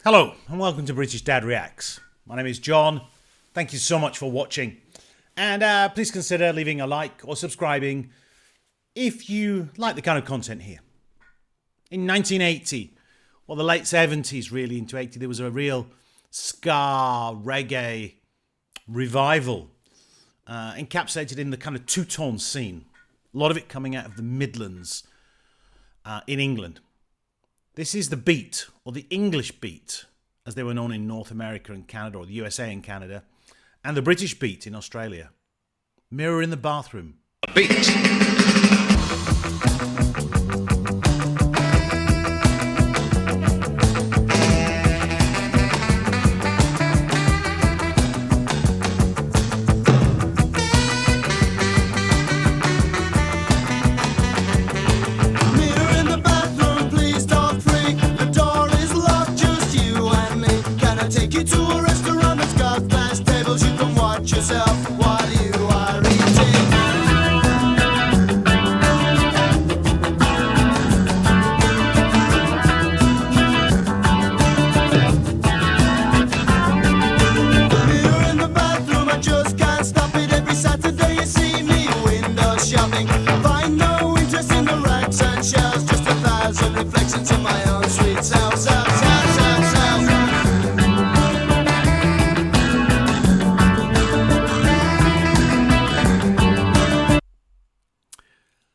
Hello and welcome to British Dad Reacts. My name is John. Thank you so much for watching. And please consider leaving a like or subscribing if you like the kind of content here. In 1980, or the late 70s really into 80, there was a real ska reggae revival encapsulated in the kind of two-tone scene. A lot of it coming out of the Midlands in England. This is the beat, or the English beat, as they were known in North America and Canada, or the USA and Canada, and the British beat in Australia. Mirror in the Bathroom. Beat.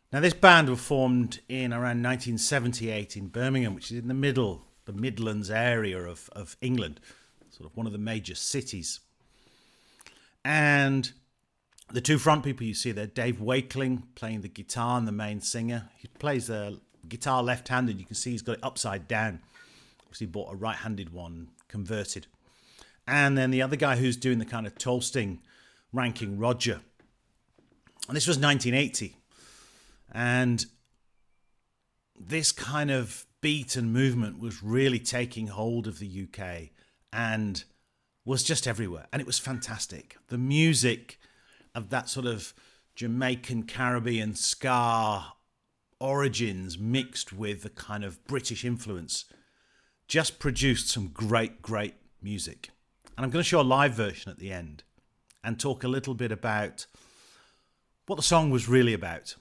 Now, this band were formed in around 1978 in Birmingham, which is in the Midlands area of England, sort of one of the major cities. And the two front people you see there, Dave Wakeling playing the guitar and the main singer. He plays the guitar left-handed. You can see he's got it upside down. Obviously bought a right-handed one, converted. And then the other guy who's doing the kind of toasting, ranking Roger. And this was 1980. And this kind of beat and movement was really taking hold of the UK and was just everywhere. And it was fantastic. The music of that sort of Jamaican, Caribbean, ska origins mixed with the kind of British influence just produced some great music. And I'm going to show a live version at the end and talk a little bit about what the song was really about.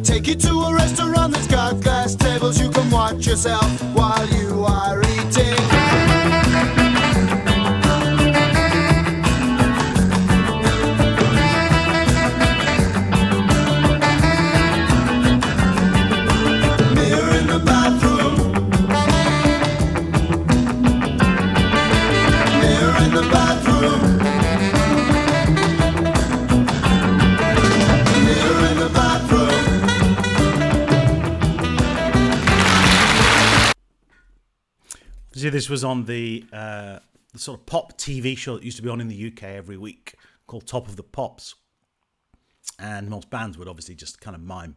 Take you to a restaurant that's got glass tables. You can watch yourself while you are eating. Mirror in the bathroom. Mirror in the bathroom. Mirror in the bathroom. See, this was on the sort of pop TV show that used to be on in the UK every week called Top of the Pops. And most bands would obviously just kind of mime.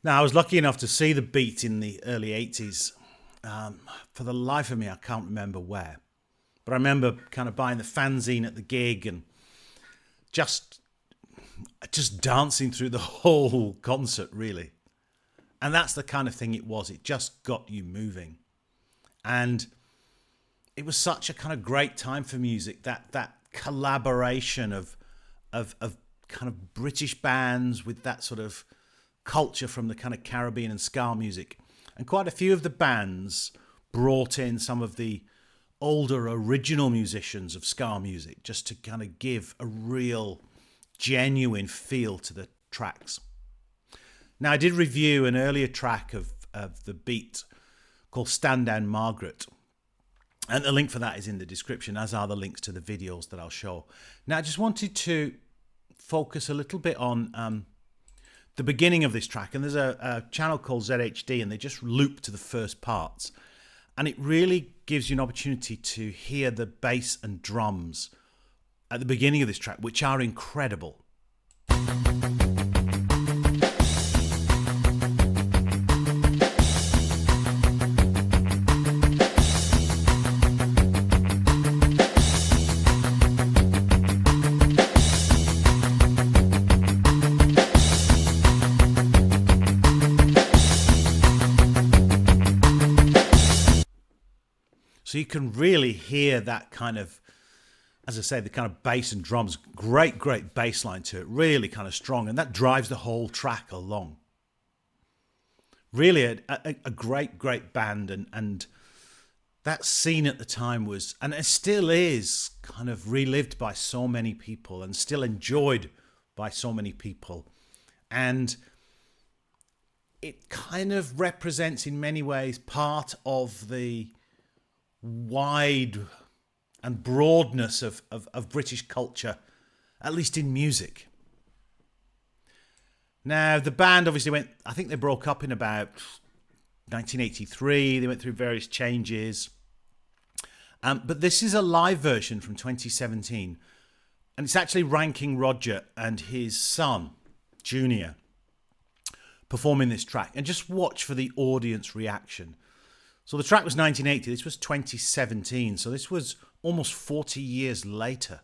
Now, I was lucky enough to see the beat in the early 80s. For the life of me, I can't remember where. But I remember kind of buying the fanzine at the gig and just dancing through the whole concert, really. And that's the kind of thing it was. It just got you moving. And it was such a kind of great time for music, that collaboration of kind of British bands with that sort of culture from the kind of Caribbean and ska music. And quite a few of the bands brought in some of the older original musicians of ska music just to kind of give a real genuine feel to the tracks. Now, I did review an earlier track of the beat called Stand Down Margaret, and the link for that is in the description, as are the links to the videos that I'll show. Now, I just wanted to focus a little bit on the beginning of this track, and there's a channel called ZHD, and they just loop to the first parts, and it really gives you an opportunity to hear the bass and drums at the beginning of this track, which are incredible. So you can really hear that kind of, as I say, the kind of bass and drums, great bass line to it, really kind of strong, and that drives the whole track along. Really a great band, and that scene at the time was, and it still is, kind of relived by so many people and still enjoyed by so many people. And it kind of represents in many ways part of the wide and broadness of British culture, at least in music. Now, the band obviously I think they broke up in about 1983. They went through various changes. But this is a live version from 2017. And it's actually Ranking Roger and his son, Junior, performing this track. And just watch for the audience reaction. So the track was 1980, this was 2017, so this was almost 40 years later.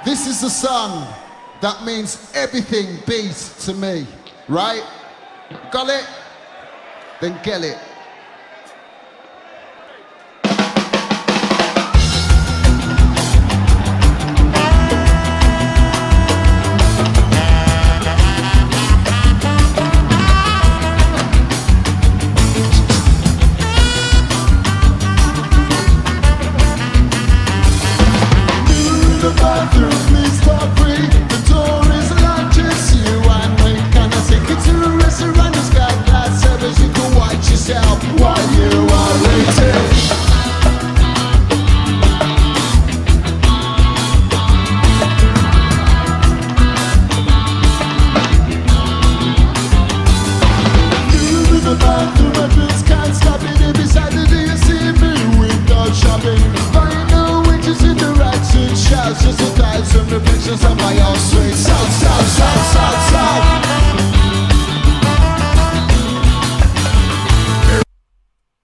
This is a song that means everything bass to me, right? Got it? Then get it.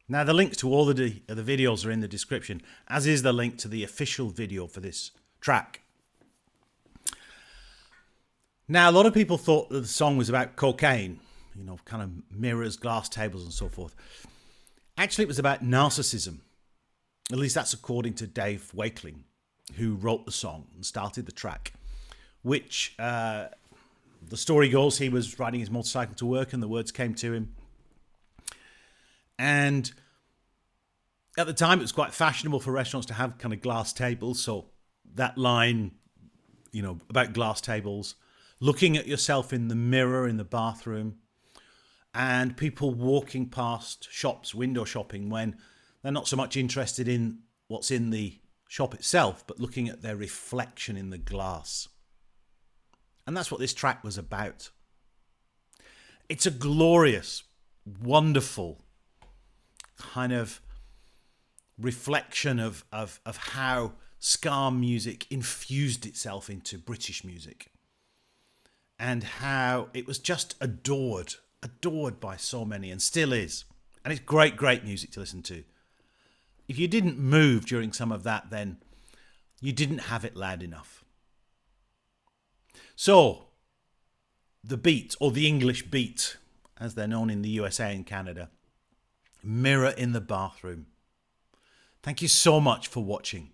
Now, the links to all the videos are in the description, as is the link to the official video for this track. Now, a lot of people thought that the song was about cocaine, you know, kind of mirrors, glass tables and so forth. Actually, it was about narcissism. At least that's according to Dave Wakeling, who wrote the song and started the track, which the story goes, he was riding his motorcycle to work and the words came to him. And at the time, it was quite fashionable for restaurants to have kind of glass tables. So that line, you know, about glass tables, looking at yourself in the mirror in the bathroom, and people walking past shops, window shopping, when they're not so much interested in what's in the shop itself, but looking at their reflection in the glass. And that's what this track was about. It's a glorious, wonderful kind of reflection of how ska music infused itself into British music, and how it was just adored by so many, and still is. And it's great music to listen to. If you didn't move during some of that, then you didn't have it loud enough. So, the beat, or the English beat, as they're known in the USA and Canada. Mirror in the Bathroom. Thank you so much for watching.